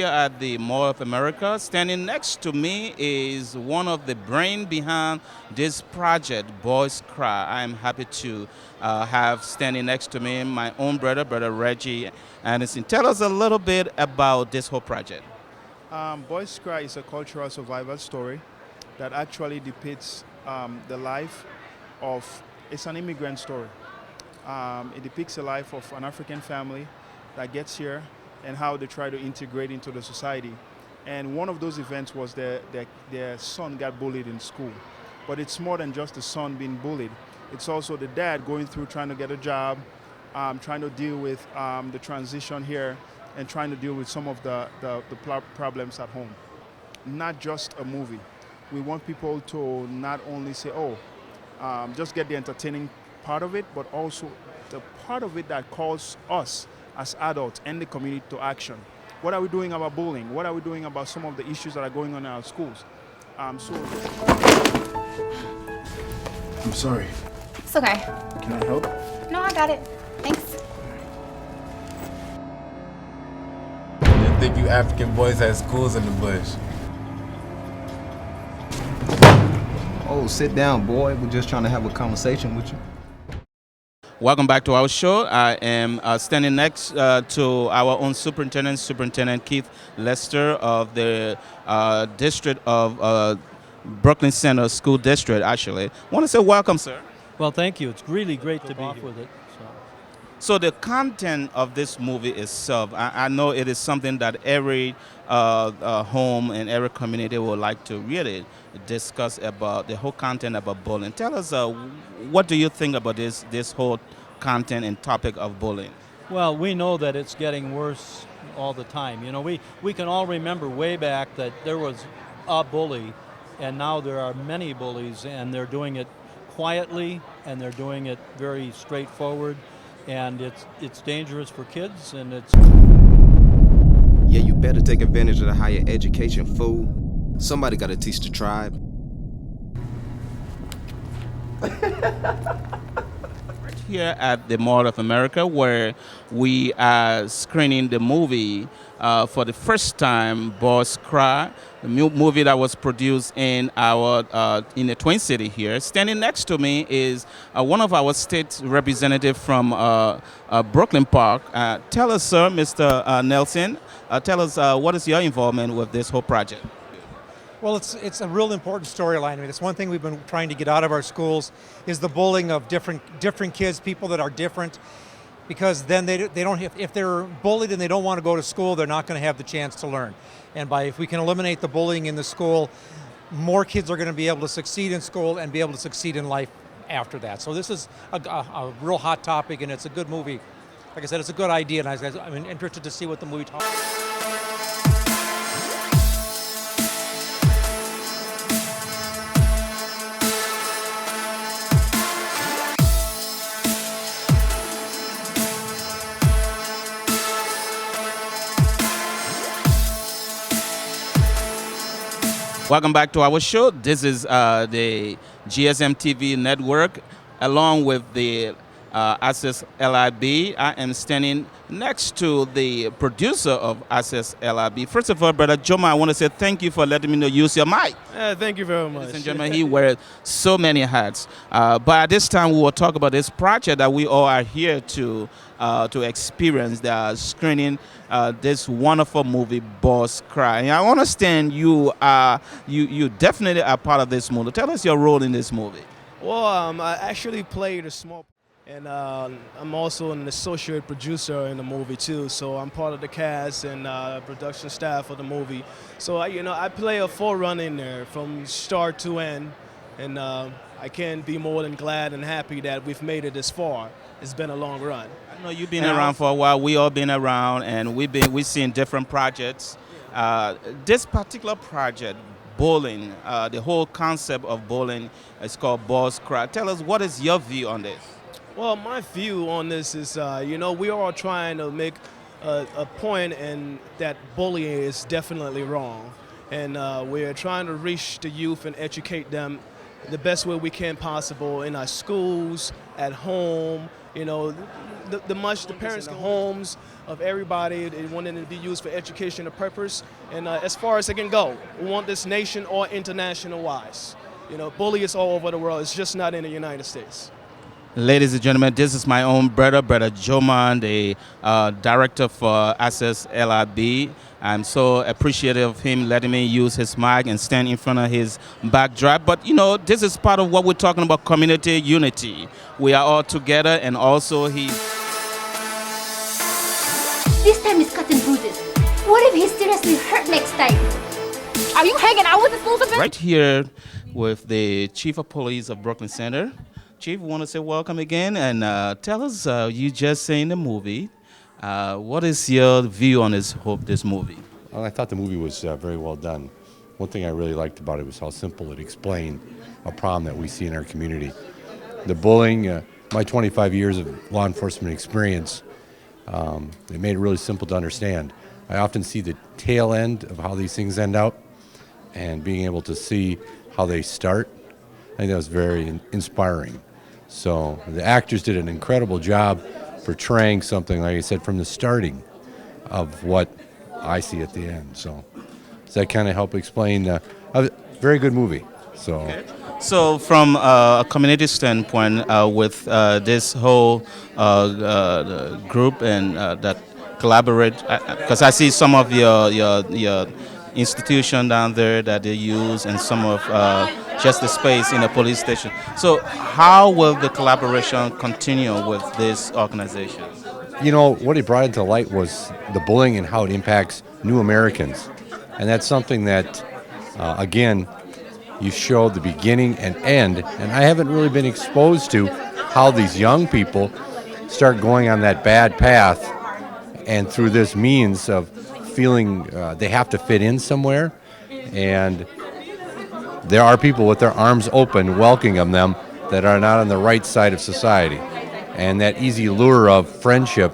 here at the Mall of America. Standing next to me is one of the brain behind this project, Boys Cry. I'm happy to have standing next to me my own brother, Brother Reggie Anderson. Tell us a little bit about this whole project. Boys Cry is a cultural survival story that actually depicts the life of, it's an immigrant story. It depicts the life of an African family that gets here and how they try to integrate into the society. And one of those events was their son got bullied in school. But it's more than just the son being bullied. It's also the dad going through trying to get a job, trying to deal with the transition here, and trying to deal with some of the problems at home. Not just a movie. We want people to not only say, oh, just get the entertaining part of it, but also the part of it that calls us as adults and the community to action. What are we doing about bullying? What are we doing about some of the issues that are going on in our schools? I'm sorry. It's okay. Can I help? No, I got it. Thanks. Didn't think you African boys had schools in the bush. Oh, sit down, boy. We're just trying to have a conversation with you. Welcome back to our show. I am standing next to our own superintendent, Superintendent Keith Lester of the District of Brooklyn Center School District, actually. I want to say welcome, sir. Well, thank you. It's really great to be here with it. So the content of this movie itself, I know it is something that every home and every community would like to really discuss about the whole content about bullying. Tell us, what do you think about this whole content and topic of bullying? Well, we know that it's getting worse all the time. You know, we can all remember way back that there was a bully, and now there are many bullies, and they're doing it quietly, and they're doing it very straightforward, and it's dangerous for kids, and it's... Yeah, you better take advantage of the higher education, fool. Somebody gotta teach the tribe. Here at the Mall of America, where we are screening the movie for the first time, Boys Cry, the movie that was produced in in the Twin City here. Standing next to me is one of our state representatives from Brooklyn Park. Tell us, sir, Mr. Nelson, tell us what is your involvement with this whole project? Well, it's a real important storyline. I mean, it's one thing we've been trying to get out of our schools is the bullying of different kids, people that are different, because then they don't have, if they're bullied and they don't want to go to school, they're not going to have the chance to learn. And if we can eliminate the bullying in the school, more kids are going to be able to succeed in school and be able to succeed in life after that. So this is a real hot topic, and it's a good movie. Like I said, it's a good idea, and I'm interested to see what the movie talks about. Welcome back to our show. This is the GSM TV network, along with the Access LIB. I am standing next to the producer of Access LIB. First of all, Brother Joma, I want to say thank you for letting me know use your mic. Thank you very much. Ladies and gentlemen, he wears so many hats. But at this time, we will talk about this project that we all are here to experience. They are screening this wonderful movie, Boys Cry. And I understand you definitely are part of this movie. Tell us your role in this movie. Well, I actually played a small, and I'm also an associate producer in the movie too. So I'm part of the cast and production staff of the movie. So I play a full run in there from start to end, and I can't be more than glad and happy that we've made it this far. It's been a long run. I know you've been around for a while. We all been around, and we've seen different projects. This particular project, bowling, the whole concept of bowling is called Boys Cry. Tell us, what is your view on this? Well, my view on this is, we are trying to make a point in that bullying is definitely wrong, and we're trying to reach the youth and educate them the best way we can possible in our schools, at home, you know, the parents in the homes of everybody. They want it to be used for educational purpose. And as far as it can go, we want this nation or international wise. You know, bully is all over the world. It's just not in the United States. Ladies and gentlemen, this is my own brother Joman, the director for Access LRB. I'm so appreciative of him letting me use his mic and stand in front of his backdrop. But, you know, this is part of what we're talking about, community unity. We are all together, and also he... This time is cut and bruises. What if he's seriously hurt next time? Are you hanging out with this Lucifer? Right here with the Chief of Police of Brooklyn Center. Chief, we want to say welcome again, and tell us, you just seen the movie. What is your view on this movie? Well, I thought the movie was very well done. One thing I really liked about it was how simple it explained a problem that we see in our community. The bullying, my 25 years of law enforcement experience, it made it really simple to understand. I often see the tail end of how these things end out, and being able to see how they start, I think that was very inspiring. So the actors did an incredible job portraying something, like I said, from the starting of what I see at the end. So does that kind of help explain? A very good movie. So. Okay. So from a community standpoint, with this whole group and that collaborate, because I see some of your institution down there that they use, and some of just the space in a police station. So how will the collaboration continue with this organization? You know, what it brought into light was the bullying and how it impacts new Americans. And that's something that, again, you showed the beginning and end. And I haven't really been exposed to how these young people start going on that bad path, and through this means of feeling they have to fit in somewhere. And there are people with their arms open welcoming them that are not on the right side of society. And that easy lure of friendship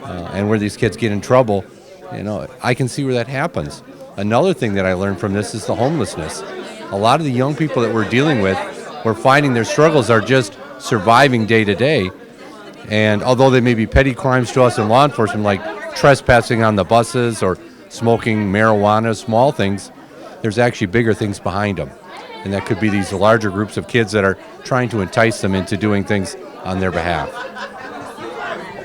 and where these kids get in trouble, you know, I can see where that happens. Another thing that I learned from this is the homelessness. A lot of the young people that we're dealing with, we're finding their struggles are just surviving day to day. And although they may be petty crimes to us in law enforcement, like trespassing on the buses or smoking marijuana, small things, there's actually bigger things behind them. And that could be these larger groups of kids that are trying to entice them into doing things on their behalf.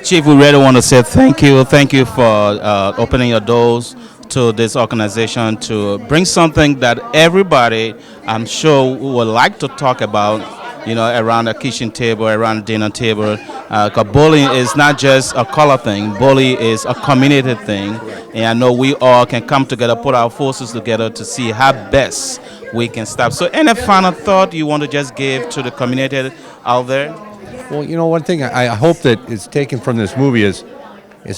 Chief, we really want to say thank you. Thank you for opening your doors to this organization to bring something that everybody, I'm sure, would like to talk about, you know, around a kitchen table, around a dinner table. Because bullying is not just a color thing. Bullying is a community thing. And I know we all can come together, put our forces together to see how best we can stop. So any final thought you want to just give to the community out there? Well, you know, one thing I hope that is taken from this movie is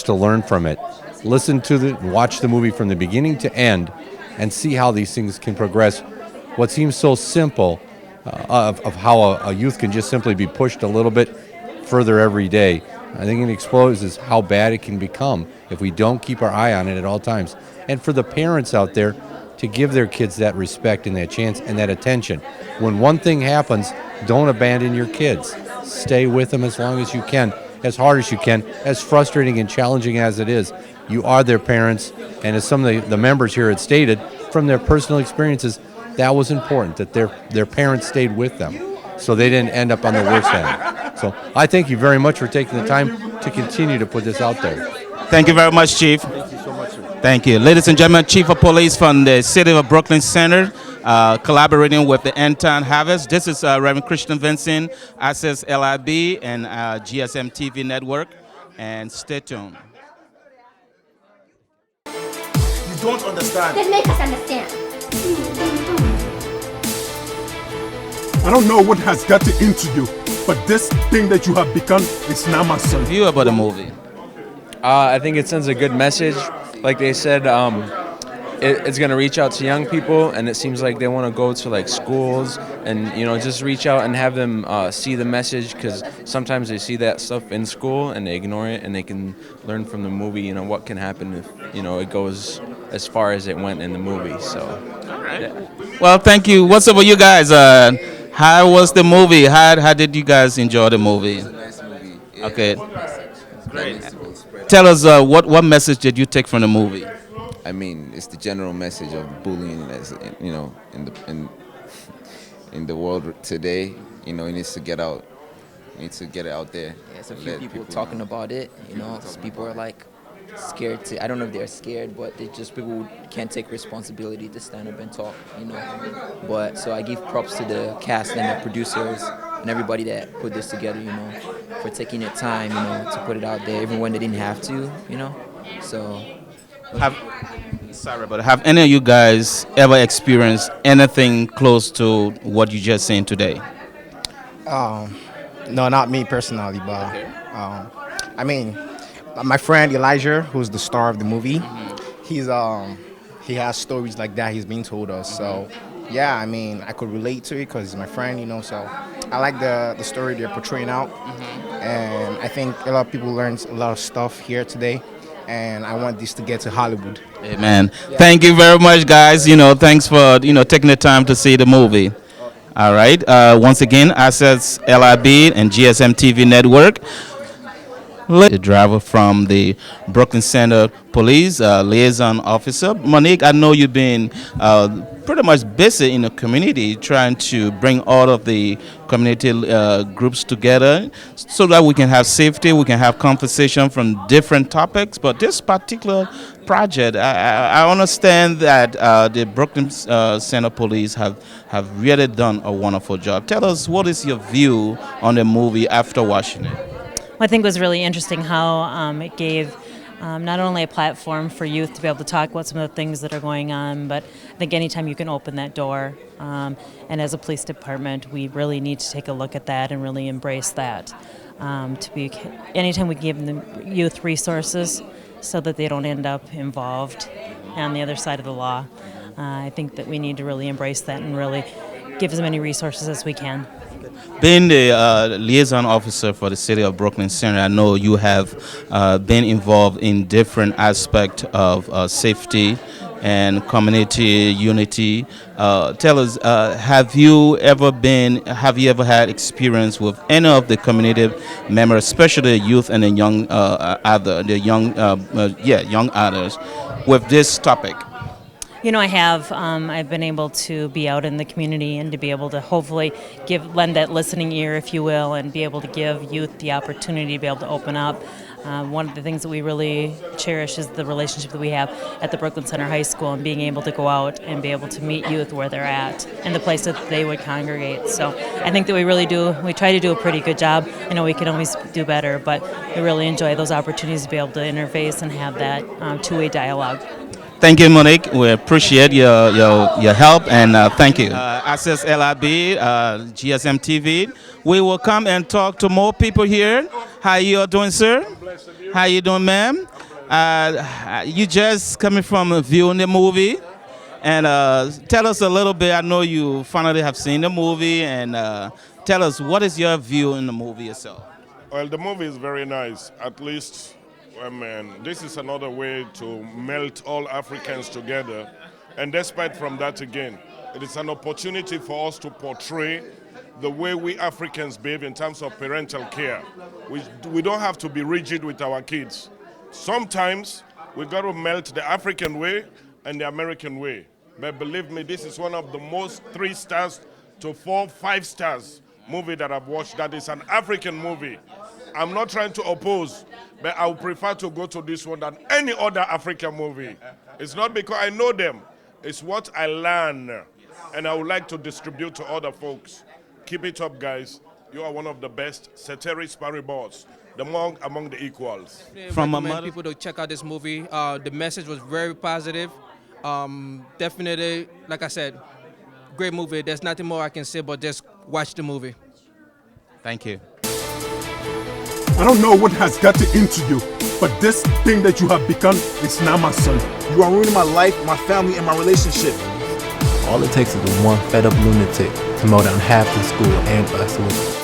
to learn from it. Listen to watch the movie from the beginning to end and see how these things can progress. What seems so simple of how a youth can just simply be pushed a little bit further every day, I think it exposes how bad it can become if we don't keep our eye on it at all times. And for the parents out there to give their kids that respect and that chance and that attention. When one thing happens, don't abandon your kids. Stay with them as long as you can, as hard as you can, as frustrating and challenging as it is. You are their parents, and as some of the members here had stated, from their personal experiences, that was important, that their parents stayed with them, so they didn't end up on the worst end. So I thank you very much for taking the time to continue to put this out there. Thank you very much, Chief. Thank you so much, sir. Thank you. Ladies and gentlemen, Chief of Police from the City of Brooklyn Center, collaborating with the End Time Harvest. This is Reverend Christian Vincent, Access LIB, and GSM TV Network. And stay tuned. You don't understand. Then make us understand. I don't know what has gotten into you, but this thing that you have become is now my son. View about the movie. I think it sends a good message. Like they said, it's going to reach out to young people, and it seems like they want to go to like schools and, you know, just reach out and have them see the message, because sometimes they see that stuff in school and they ignore it, and they can learn from the movie, you know, what can happen if, you know, it goes as far as it went in the movie. So, all right. Yeah. Well, thank you. What's up with you guys? How was the movie? How did you guys enjoy the movie? It's a nice movie. Yeah, Okay. great. Tell us what message did you take from the movie? I mean, it's the general message of bullying, as you know, in the world today. You know, it needs to get out. It needs to get it out there. Yeah, it's a and few let people talking know. about it. You know, people are like scared to. I don't know if they're scared, but they just people who can't take responsibility to stand up and talk. You know, but so I give props to the cast and the producers and everybody that put this together. You know, for taking their time. You know, to put it out there, even when they didn't have to. You know, so. Sorry, but have any of you guys ever experienced anything close to what you just saying today? No, not me personally, but I mean, my friend Elijah, who's the star of the movie, he has stories like that he's been told us. So yeah, I mean, I could relate to it because he's my friend, you know. So I like the story they're portraying out, and I think a lot of people learned a lot of stuff here today. And I want this to get to Hollywood. Amen. Thank you very much, guys. Thanks for taking the time to see the movie. All right. Once again, Access LIB and GSM TV Network. The driver from the Brooklyn Center Police liaison officer. Monique, I know you've been pretty much busy in the community trying to bring all of the community groups together so that we can have safety, we can have conversation from different topics. But this particular project, I understand that the Brooklyn Center Police have really done a wonderful job. Tell us, what is your view on the movie after watching it? I think it was really interesting how it gave not only a platform for youth to be able to talk about some of the things that are going on, but I think anytime you can open that door, and as a police department, we really need to take a look at that and really embrace that. Anytime we give the youth resources so that they don't end up involved on the other side of the law, I think that we need to really embrace that and really give as many resources as we can. Being the liaison officer for the city of Brooklyn Center, I know you have been involved in different aspects of safety and community unity. Tell us, have you ever had experience with any of the community members, especially the youth and the young young adults, with this topic? I have. I've been able to be out in the community and to be able to hopefully lend that listening ear, if you will, and be able to give youth the opportunity to be able to open up. One of the things that we really cherish is the relationship that we have at the Brooklyn Center High School and being able to go out and be able to meet youth where they're at and the place that they would congregate. So I think that we try to do a pretty good job. I know we can always do better, but we really enjoy those opportunities to be able to interface and have that two-way dialogue. Thank you, Monique. We appreciate your help, and thank you. Access LIB, GSM TV. We will come and talk to more people here. How you doing, sir? How you doing, ma'am? You just coming from viewing the movie, and tell us a little bit. I know you finally have seen the movie, and tell us, what is your view in the movie itself? Well, the movie is very nice. At least, this is another way to melt all Africans together. And despite from that again, it is an opportunity for us to portray the way we Africans behave in terms of parental care. We don't have to be rigid with our kids. Sometimes we got to melt the African way and the American way. But believe me, this is one of the most 3 stars to 4, 5 stars movie that I've watched that is an African movie. I'm not trying to oppose, but I would prefer to go to this one than any other African movie. It's not because I know them. It's what I learn, and I would like to distribute to other folks. Keep it up, guys. You are one of the best. Ceteris paribus, among the equals. From people to check out this movie. The message was very positive. Definitely, like I said, great movie. There's nothing more I can say, but just watch the movie. Thank you. I don't know what has gotten into you, but this thing that you have become is not my son. You are ruining my life, my family, and my relationship. All it takes is one fed up lunatic to mow down half the school and us with it.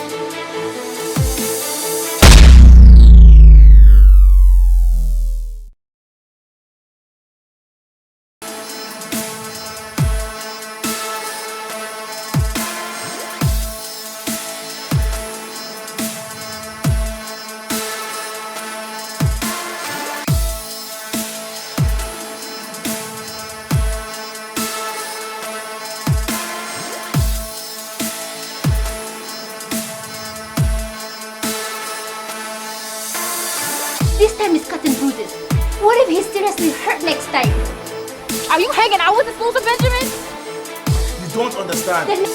This time it's cut and bruises. What if he's seriously hurt next time? Are you hanging out with this loser, Benjamin? You don't understand. Then